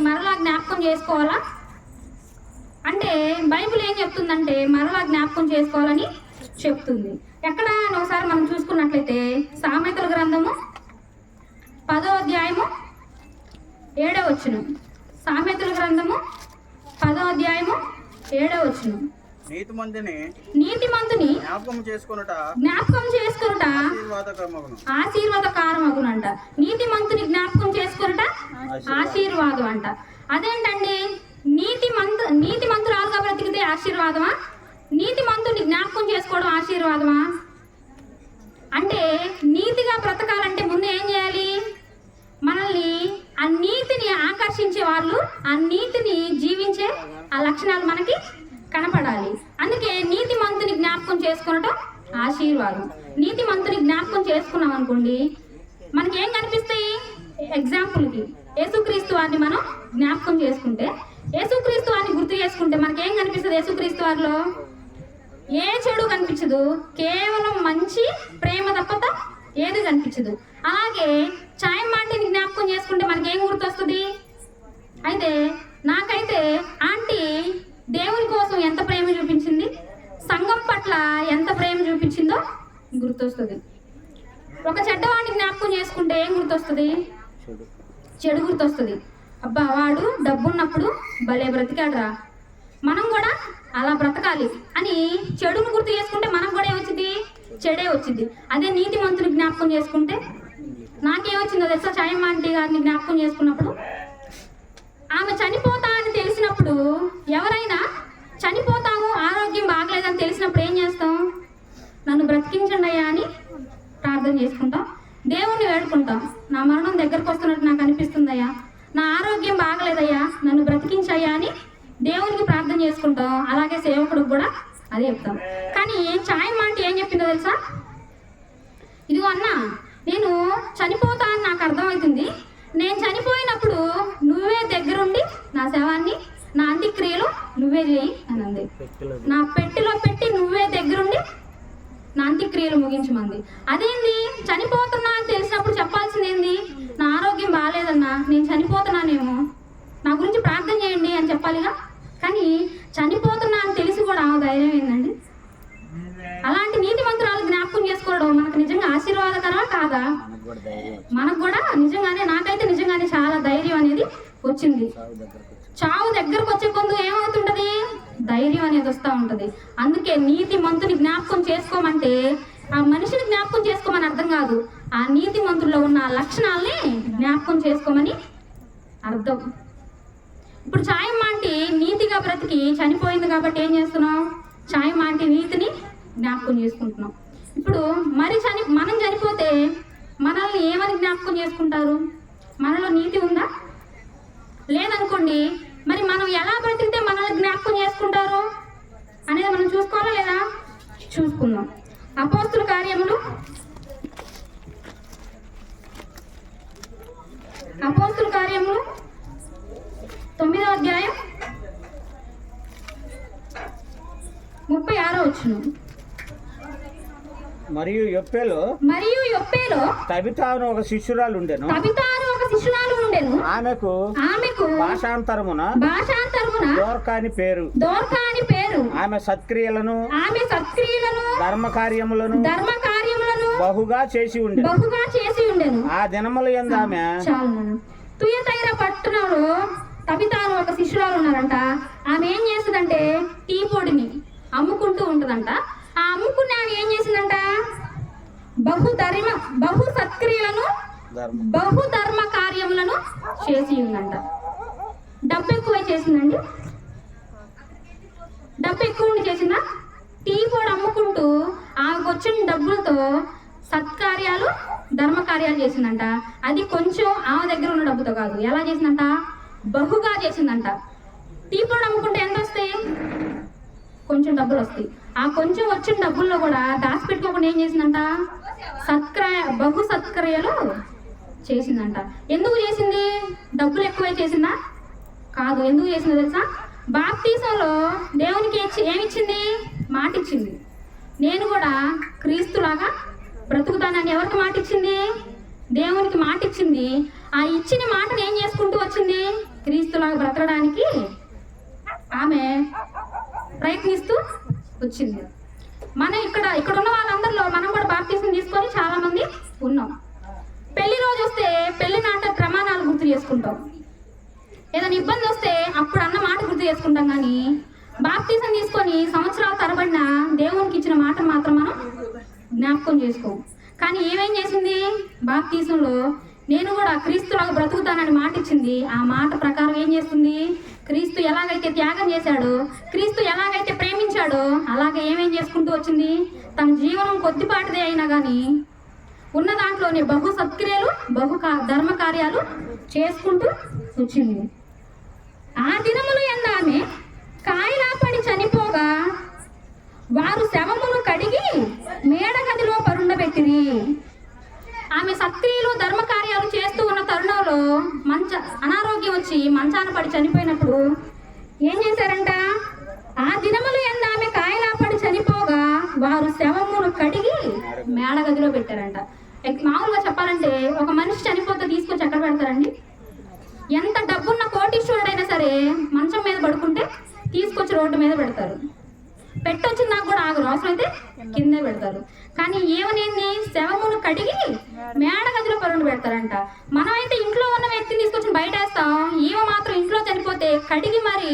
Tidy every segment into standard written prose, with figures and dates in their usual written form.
మరలా జ్ఞాపకం చేసుకోవాలా అంటే బైబిల్ ఏం చెప్తుందంటే మరలా జ్ఞాపకం చేసుకోవాలని చెప్తుంది. ఎక్కడ ఒకసారి మనం చూసుకున్నట్లయితే సామెతల గ్రంథము 10వ అధ్యాయము 7వ వచనం. సామెతల గ్రంథము 10వ అధ్యాయము 7వ వచనం. నీతిమంతుని జ్ఞాపకం చేసుకొనుట ఆశీర్వాదకరమగునంట. నీతిమంతుని జ్ఞాపకం చేసుకొనుట ఆశీర్వాదం అంట. అదేంటండి, నీతిమంతురాలుగా బ్రతికితే ఆశీర్వాదమా, నీతిమంతుని జ్ఞాపకం చేసుకోవడం ఆశీర్వాదమా? అంటే నీతిగా బ్రతకాలంటే ముందు ఏం చేయాలి? మనల్ని ఆ నీతిని ఆకర్షించే వాళ్ళు, ఆ నీతిని జీవించే ఆ లక్షణాలు మనకి కనపడాలి. అందుకే నీతిమంతుని జ్ఞాపకం చేసుకునటం ఆశీర్వాదం. నీతిమంతుని జ్ఞాపకం చేసుకున్నాం అనుకోండి, మనకి ఏం కనిపిస్తాయి? ఎగ్జాంపుల్కి యేసుక్రీస్తు వారిని మనం జ్ఞాపకం చేసుకుంటే, యేసుక్రీస్తు వారిని గుర్తు చేసుకుంటే మనకేం కనిపిస్తుంది? యేసుక్రీస్తు వారిలో ఏ చెడు కనిపించదు, కేవలం మంచి ప్రేమ తప్పత ఏది కనిపించదు. అలాగే ఛాయమాంటిని జ్ఞాపకం చేసుకుంటే మనకేం గుర్తొస్తుంది? అయితే నాకైతే ఆంటీ దేవుని కోసం ఎంత ప్రేమ చూపించింది, సంఘం పట్ల ఎంత ప్రేమ చూపించిందో గుర్తొస్తుంది. ఒక చెడ్డవాడిని జ్ఞాపకం చేసుకుంటే ఏం గుర్తొస్తుంది? చెడు గుర్తొస్తుంది. అబ్బా వాడు డబ్బున్నప్పుడు భలే బ్రతికాడురా, మనం కూడా అలా బ్రతకాలి అని చెడును గుర్తు చేసుకుంటే మనకు కూడా ఏమొచ్చింది? చెడే వచ్చింది. అదే నీతిమంతుని జ్ఞాపకం చేసుకుంటే నాకేమొచ్చిందో తెలుసా? ఛాయమ్మ ఆంటీ గారిని జ్ఞాపకం చేసుకున్నప్పుడు, ఆమె చనిపోతా అని తెలిసినప్పుడు, ఎవరైనా చనిపోతాము ఆరోగ్యం బాగలేదని తెలిసినప్పుడు ఏం చేస్తాం? నన్ను బ్రతికించండి అయ్యా అని ప్రార్థన చేసుకుంటాం, దేవుణ్ణి వేడుకుంటాం. నా మరణం దగ్గరకు వస్తున్నట్టు నాకు అనిపిస్తుందయ్యా, నా ఆరోగ్యం బాగలేదయ్యా, నన్ను బ్రతికించయ్యా అని దేవునికి ప్రార్థన చేసుకుంటాం. అలాగే సేవకుడికి కూడా అదే చెప్తాం. కానీ ఛాయమ్మ ఆంటీ ఏం చెప్పిందో తెలుసా? ఇదిగో అన్న, నేను చనిపోతా అని నాకు అర్థమవుతుంది, నేను చనిపోయినప్పుడు నువ్వే దగ్గరుండి నా శవాన్ని, నా అంత్యక్రియలు నువ్వే చేయి అని అంది. నా పెట్టెలో పెట్టి నువ్వే దగ్గరుండి నా అంత్యక్రియలు ముగించమంది. అదేంది? చనిపోతున్నా అని తెలిసినప్పుడు చెప్పాల్సింది ఏంది? నా ఆరోగ్యం బాగాలేదన్నా, నేను చనిపోతున్నానేమో, నా గురించి ప్రార్థన చేయండి అని చెప్పాలిగా. కానీ చనిపోతున్నా అని తెలిసి కూడా ధైర్యం ఏందండి? అలాంటి నీతి మంత్రాలు జ్ఞాపకం చేసుకోవడం మనకు నిజంగా ఆశీర్వాదకరమా కాదా? మనకు కూడా నిజంగానే, నాకైతే నిజంగానే చాలా ధైర్యం అనేది వచ్చింది. చావు దగ్గరకు వచ్చే కొందు ఏమవుతుంటది? ధైర్యం అనేది వస్తూ ఉంటది. అందుకే నీతి మంతుని జ్ఞాపకం చేసుకోమంటే ఆ మనిషిని జ్ఞాపకం చేసుకోమని అర్థం కాదు, ఆ నీతి మంతుల్లో ఉన్న లక్షణాలని జ్ఞాపకం చేసుకోమని అర్థం. ఇప్పుడు ఛాయమ్మ ఆంటీ నీతిగా బ్రతికి చనిపోయింది కాబట్టి ఏం చేస్తున్నాం? ఛాయమ్మ ఆంటీ నీతిని జ్ఞాపకం చేసుకుంటున్నాం. ఇప్పుడు మనం చనిపోతే మనల్ని ఏమని జ్ఞాపకం చేసుకుంటారు? మనలో నీతి ఉందా? లేదనుకోండి, మరి మనం ఎలా బ్రతికితే మనల్ని జ్ఞాపకం చేసుకుంటారు అనేది మనం చూసుకోవాలా లేదా? చూసుకుందాం. అపోస్తుల కార్యములు 9వ అధ్యాయం 36వ వచనం. మరియు యొప్పేలో తబితాను ఒక శిష్యురాలు ఉండెను. ఆమెకు భాషాంతరమున దోర్కాని పేరు. ఆమె సత్క్రియలను ధర్మ కార్యములను బహుగా చేసి ఉండెను. ఆ దినముల యందు ఆమె తుయతైర పట్టణంలో తబితాను ఒక శిష్యురాలు ఉన్నారంట. ఆమె ఏం చేస్తుందంటే టీ పొడిని అమ్ముకుంటూ ఉంటదంట. ఆ అమ్ముకుని ఆమె ఏం చేసిందంట? బహు సత్క్రియలను బహు ధర్మ కార్యములను చేసి ఉందంట. డబ్బు ఎక్కువ చేసిందండి. డబ్బు ఎక్కువ చేసిందా? టీ పొడి అమ్ముకుంటూ ఆమెకు వచ్చిన డబ్బులతో సత్కార్యాలు ధర్మ కార్యాలు చేసిందంట. అది కొంచెం ఆమె దగ్గర ఉన్న డబ్బుతో కాదు, ఎలా చేసిందంట? బహుగా చేసిందంట. టీ పొడి అమ్ముకుంటే ఎంత వస్తాయి? కొంచెం డబ్బులు వస్తాయి. ఆ కొంచెం వచ్చిన డబ్బుల్లో కూడా దాచిపెట్టుకోకుండా ఏం చేసిందంట? బహు సత్క్రియలు చేసిందంట. ఎందుకు చేసింది? డబ్బులు ఎక్కువే చేసిందా? కాదు. ఎందుకు చేసిందో తెలుసా? బాప్తీసంలో దేవునికి ఏమిచ్చింది? మాట ఇచ్చింది. నేను కూడా క్రీస్తులాగా బ్రతుకుతానని ఎవరికి మాట ఇచ్చింది? దేవునికి మాట ఇచ్చింది. ఆ ఇచ్చిన మాటను ఏం చేసుకుంటూ వచ్చింది? క్రీస్తులాగా బ్రతకడానికి ఆమె ప్రయత్నిస్తూ వచ్చింది. మనం ఇక్కడ ఉన్న వాళ్ళందరిలో మనం కూడా బాప్తిసం తీసుకొని చాలా మంది ఉన్నాం. పెళ్లి రోజు వస్తే పెళ్లి నాట ప్రమాణాలు గుర్తు చేసుకుంటాం. ఏదైనా ఇబ్బంది వస్తే అప్పుడు అన్న మాట గుర్తు చేసుకుంటాం, కానీ బాప్తిసం తీసుకొని సంవత్సరాల తరబడిన దేవునికి ఇచ్చిన మాట మాత్రం మనం జ్ఞాపకం చేసుకోం. కానీ ఏమేం చేసింది? బాప్తిసంలో నేను కూడా క్రీస్తులాగా బ్రతుకుతానని మాట ఇచ్చింది. ఆ మాట ప్రకారం ఏం చేస్తుంది? క్రీస్తు ఎలాగైతే త్యాగం చేశాడో, క్రీస్తు ఎలాగైతే ప్రేమించాడో అలాగే ఏమేం చేసుకుంటూ వచ్చింది? తన జీవనం కొద్దిపాటిదే అయినా కానీ ఉన్న దాంట్లోనే బహు సత్క్రియలు, ధర్మ కార్యాలు చేసుకుంటూ వచ్చింది. ఆ దినములు యందు ఆమె కాయలాపడి చనిపోగా వారు శవమును కడిగి మేడగదిలో పరుండబెట్టిరి. ఆమె సత్క్రియలు ధర్మ కార్యాలు చేస్తూ ఉన్న తరుణంలో అనారోగ్యం వచ్చి మంచాన పడి చనిపోయినప్పుడు ఏం చేశారంట? ఆ దినములు యందు ఆమె కాయలాపడి చనిపోగా వారు శవమును కడిగి మేడగదిలో పెట్టారంట. మామూలుగా చెప్పాలంటే ఒక మనిషి చనిపోతే తీసుకొచ్చి ఎక్కడ పెడతారండి? ఎంత డబ్బున్న కోటీశ్వరుడైనా సరే మంచం మీద పడుకుంటే తీసుకొచ్చి రోడ్డు మీద పెడతారు. పెట్టొచ్చిన నాకు కూడా ఆగరు, అవసరమైతే కిందే పెడతారు. కానీ ఏమనేది? శవమును కడిగి మేడగదిలో పరుండి పెడతారంట. మనమైతే ఇంట్లో ఉన్న వ్యక్తిని తీసుకొచ్చి బయట వేస్తాం, ఈమె మాత్రం ఇంట్లో చనిపోతే కడిగి మరి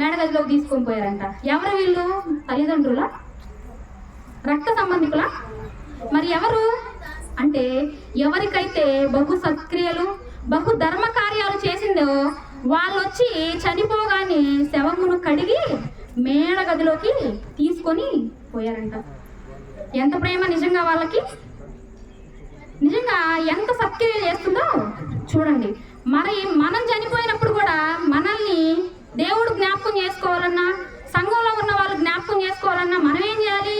మేడగదిలోకి తీసుకొని పోయారంట. ఎవరు వీళ్ళు? తల్లిదండ్రుల? రక్త సంబంధికుల? మరి ఎవరు అంటే ఎవరికైతే బహు సత్క్రియలు, బహు ధర్మ కార్యాలు చేసిందో వాళ్ళు వచ్చి చనిపోగానే శవమును కడిగి మేడగదిలోకి తీసుకొని పోయారంట. ఎంత ప్రేమ నిజంగా వాళ్ళకి! నిజంగా ఎంత సత్క్రియ చేస్తుందో చూడండి. మరి మనం చనిపోయినప్పుడు కూడా మనల్ని దేవుడు జ్ఞాపకం చేసుకోవాలన్నా, సంఘంలో ఉన్న వాళ్ళు జ్ఞాపకం చేసుకోవాలన్నా మనం ఏం చేయాలి?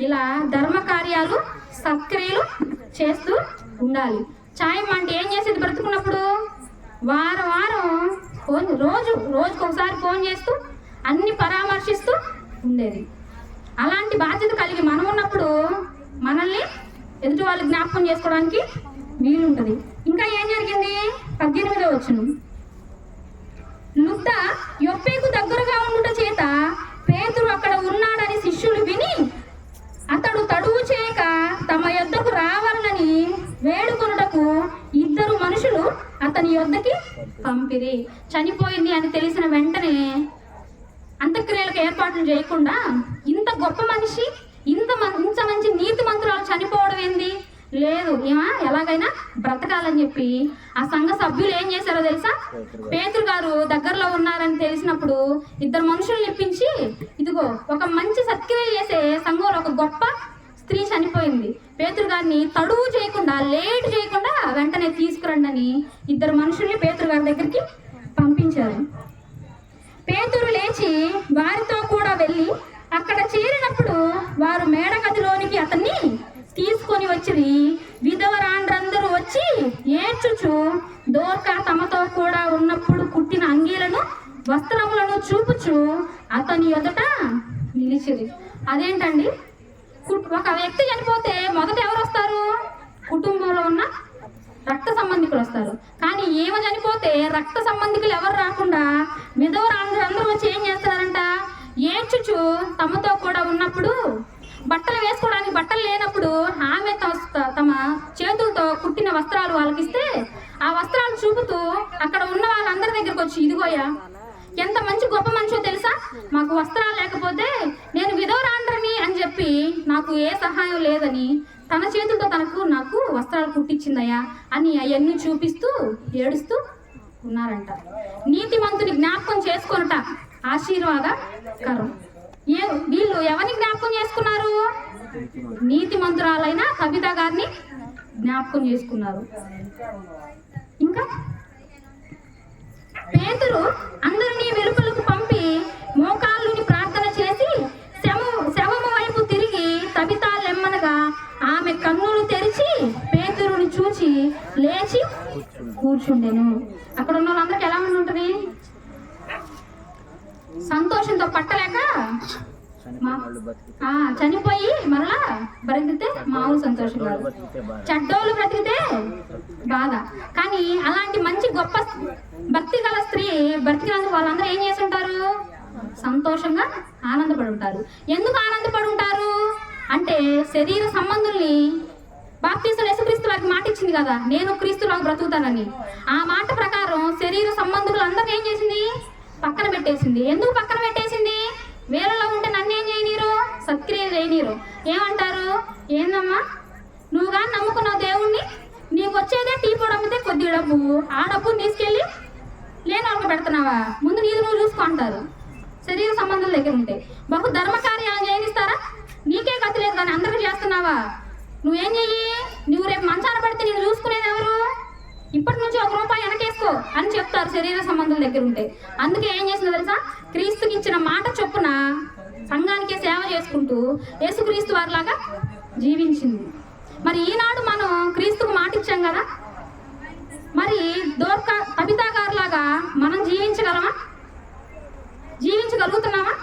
ఇలా ధర్మ కార్యాలు, సత్క్రియలు చేస్తూ ఉండాలి. ఛాయం అంటే ఏం చేసేది? బ్రతుకున్నప్పుడు వారం ఫోన్, రోజుకొకసారి ఫోన్ చేస్తూ అన్ని పరామర్శిస్తూ ఉండేది. అలాంటి బాధ్యత కలిగి మనం ఉన్నప్పుడు మనల్ని ఎదుటి వాళ్ళు జ్ఞాపకం చేసుకోవడానికి వీలుంటుంది. ఇంకా ఏం జరిగింది? 18వ వచనం. లుద్ద యొప్పేకు దగ్గరగా ఉండుట చేత పేతురు అక్కడ ఉన్నాడని శిష్యులు విని అతడు తడువు చేయక తమ యొద్దకు రావాలని వేడుకొనుటకు 2 మనుషులు అతని యొద్దకి పంపిరి. చనిపోయింది అని తెలిసిన వెంటనే అంత్యక్రియలకు ఏర్పాట్లు చేయకుండా ఇంత గొప్ప మనిషి, ఇంత మంచి నీతి మంత్రాలు చనిపోవడం ఏంది? లేదు, ఎలాగైనా బ్రతకాలని చెప్పి ఆ సంఘ సభ్యులు ఏం చేశారో తెలుసా? పేతురు గారు దగ్గరలో ఉన్నారని తెలిసినప్పుడు 2 మనుషుల్ని ఇప్పించి, ఇదిగో ఒక మంచి సత్క్రియ చేసే సంఘంలో ఒక గొప్ప స్త్రీ చనిపోయింది, పేతురు గారిని తడువు చేయకుండా, లేట్ చేయకుండా వెంటనే తీసుకురండి అని 2 మనుషుల్ని పేతురు గారి దగ్గరికి పంపించారు. పేతురు లేచి వారితో కూడా వెళ్ళి అక్కడ చేరినప్పుడు వారు మేడగదిలోనికి అతన్ని తీసుకొని వచ్చిరి. విధవరాండ్రందరూ వచ్చి ఏడ్చుచు దోర్కా తమతో కూడా ఉన్నప్పుడు కుట్టిన అంగీలను, వస్త్రములను చూపుచు అతని ఎదుట నిలిచిరి. అదేంటండి? ఒక వ్యక్తి చనిపోతే మొదట ఎవరు వస్తారు? కుటుంబంలో ఉన్న రక్త సంబంధికులు వస్తారు. కానీ ఏమో చనిపోతే రక్త సంబంధికులు ఎవరు రాకుండా విధవరాండ్రందరూ వచ్చి ఏం చేస్తారంట? ఏడ్చుచు తమతో కూడా ఉన్నప్పుడు, బట్టలు వేసుకోవడానికి బట్టలు లేనప్పుడు ఆమె తమ చేతులతో కుట్టిన వస్త్రాలు వాళ్ళకిస్తే ఆ వస్త్రాలు చూపుతూ అక్కడ ఉన్న వాళ్ళందరి దగ్గరకు వచ్చి, ఇదిగోయా ఎంత మంచి గొప్ప మనిషో తెలుసా, మాకు వస్త్రాలు లేకపోతే నేను విధవరాండ్రని అని చెప్పి నాకు ఏ సహాయం లేదని తన చేతులతో నాకు వస్త్రాలు కుట్టించిందయ్యా అని అవన్నీ చూపిస్తూ ఏడుస్తూ ఉన్నారంట. నీతిమంతుని జ్ఞాపకం చేసుకొనుట ఆశీర్వాదకరం. వీళ్ళు ఎవరిని జ్ఞాపకం చేసుకున్నారు? నీతిమంతురాలైన కవిత గారిని జ్ఞాపకం చేసుకున్నారు. ఇంకా పేతురు అందరినీ వెలుపలకు పంపి మోకాళ్ళుని ప్రార్థన చేసి శవము వైపు తిరిగి తబితా లెమ్మనగా ఆమె కన్నులు తెరిచి పేతురుని చూచి లేచి కూర్చుండెను. అక్కడ ఉన్న వాళ్ళందరికీ ఎలా ఉంటుంది? సంతోషంతో పట్టలేక చనిపోయి మరలా బ్రతికితే మామూలు సంతోషం కాదు, చెడ్డోళ్ళు బ్రతికితే బాధ. కానీ అలాంటి మంచి గొప్ప భక్తి గల స్త్రీ బ్రతికినందుకు వాళ్ళందరూ ఏం చేసి ఉంటారు? సంతోషంగా ఆనందపడి ఉంటారు. ఎందుకు ఆనందపడి ఉంటారు అంటే శరీర సంబంధుల్ని బాప్తీసులు యేసుక్రీస్తు వారికి మాట ఇచ్చింది కదా, నేను క్రీస్తులాగా బ్రతుకుతానని. ఆ మాట ప్రకారం శరీర సంబంధులు అందరినీ ఏం చేసింది? పక్కన పెట్టేసింది. ఎందుకు పక్కన పెట్టేసింది? వేరేలో ఉంటే నన్ను ఏం చేయనీరు? సత్క్రియ చేయనీరు. ఏమంటారు? ఏందమ్మా నువ్వు కానీ నమ్ముకున్నావు దేవుణ్ణి, నీకు వచ్చేదే టీ పొడి అమ్మితే కొద్ది డబ్బు, ఆ డబ్బుని తీసుకెళ్ళి లేని వాళ్ళకి పెడుతున్నావా? ముందు నీది నువ్వు చూసుకో అంటారు. శరీర సంబంధాల దగ్గర ఉంటే బహు ధర్మ కార్యాలు చేయనిస్తారా? నీకే గతి లేదు కానీ అందరికీ చేస్తున్నావా? నువ్వేం చెయ్యి, నువ్వు రేపు మంచాన పడితే నేను చూసుకునేది ఎవరు? ఇప్పటి నుంచి ₹1 వెనకేసుకో అని చెప్తారు శరీర సంబంధుల దగ్గర ఉంటే. అందుకే ఏం చేసిందో తెలుసా? క్రీస్తుకి ఇచ్చిన మాట చొప్పున సంఘానికే సేవ చేసుకుంటూ యేసుక్రీస్తు వారిలాగా జీవించింది. మరి ఈనాడు మనం క్రీస్తుకు మాట ఇచ్చాం కదా, మరి తబితా గారిలాగా మనం జీవించగలమా? జీవించగలుగుతున్నామా?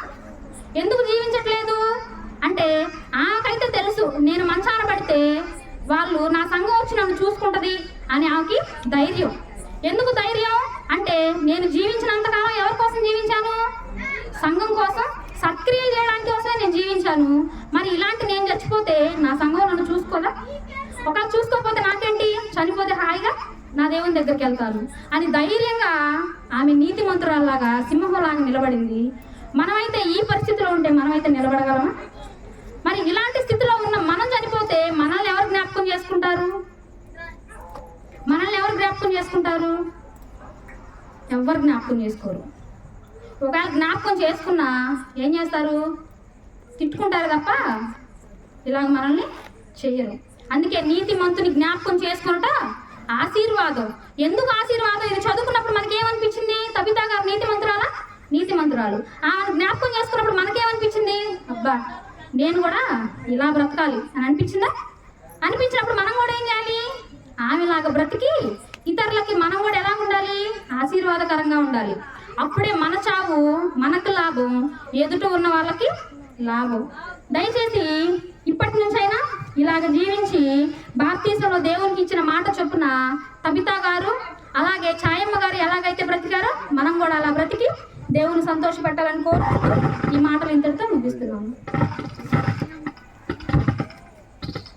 ఎందుకు జీవించట్లేదు అంటే ఆమెకైతే తెలుసు నేను మంచాన పడితే వాళ్ళు నా సంఘం వచ్చి నన్ను చూసుకుంటది అని ఆమెకి ధైర్యం. ఎందుకు ధైర్యం అంటే నేను జీవించినంతకాలం ఎవరి కోసం జీవించాను? సంఘం కోసం, సత్క్రియలు చేయడానికి కోసమే నేను జీవించాను. మరి ఇలాంటి నేను చచ్చిపోతే నా సంఘం నన్ను చూసుకోదా? ఒకవేళ చూసుకోకపోతే నాకేంటి, చనిపోతే హాయిగా నా దేవుని దగ్గరికి వెళ్తాను అని ధైర్యంగా ఆమె నీతిమంతురాల్లాగా సింహంలాగా నిలబడింది. మనమైతే ఈ పరిస్థితిలో ఉంటే మనమైతే నిలబడగలమా? మరి ఇలాంటి స్థితిలో ఉన్న మనం చనిపోతే మనల్ని ఎవరు జ్ఞాపకం చేసుకుంటారు? మనల్ని ఎవరు జ్ఞాపకం చేసుకుంటారు? ఎవరు జ్ఞాపకం చేసుకోరు. ఒకవేళ జ్ఞాపకం చేసుకున్నా ఏం చేస్తారు? తిట్టుకుంటారు తప్ప ఇలాగ మనల్ని చెయ్యరు. అందుకే నీతిమంతుని జ్ఞాపకం చేసుకున్నట ఆశీర్వాదం. ఎందుకు ఆశీర్వాదం? ఇది చదువుకున్నప్పుడు మనకేమనిపించింది? తబితా గారు నీతిమంతురాలు. ఆమెను జ్ఞాపకం చేసుకున్నప్పుడు మనకేమనిపించింది? అబ్బా నేను కూడా ఇలా బ్రతకాలి అని అనిపించిందా? అనిపించినప్పుడు మనం కూడా ఏం చేయాలి? ఆమెలాగా బ్రతికి ఇతరులకి మనం కూడా ఎలా ఉండాలి? ఆశీర్వాదకరంగా ఉండాలి. అప్పుడే మన చావు మనకు లాభం, ఎదుట ఉన్న వాళ్ళకి లాభం. దయచేసి ఇప్పటి నుంచైనా ఇలాగ జీవించి బాప్తీసంలో దేవునికి ఇచ్చిన మాట చొప్పున తబితా గారు అలాగే ఛాయమ్మ గారు ఎలాగైతే బ్రతికారో మనం కూడా అలా బ్రతికి దేవుని సంతోషపెట్టాలని కోరుకుంటూ ఈ మాటలు ఇంతటితో ముగిస్తున్నాము.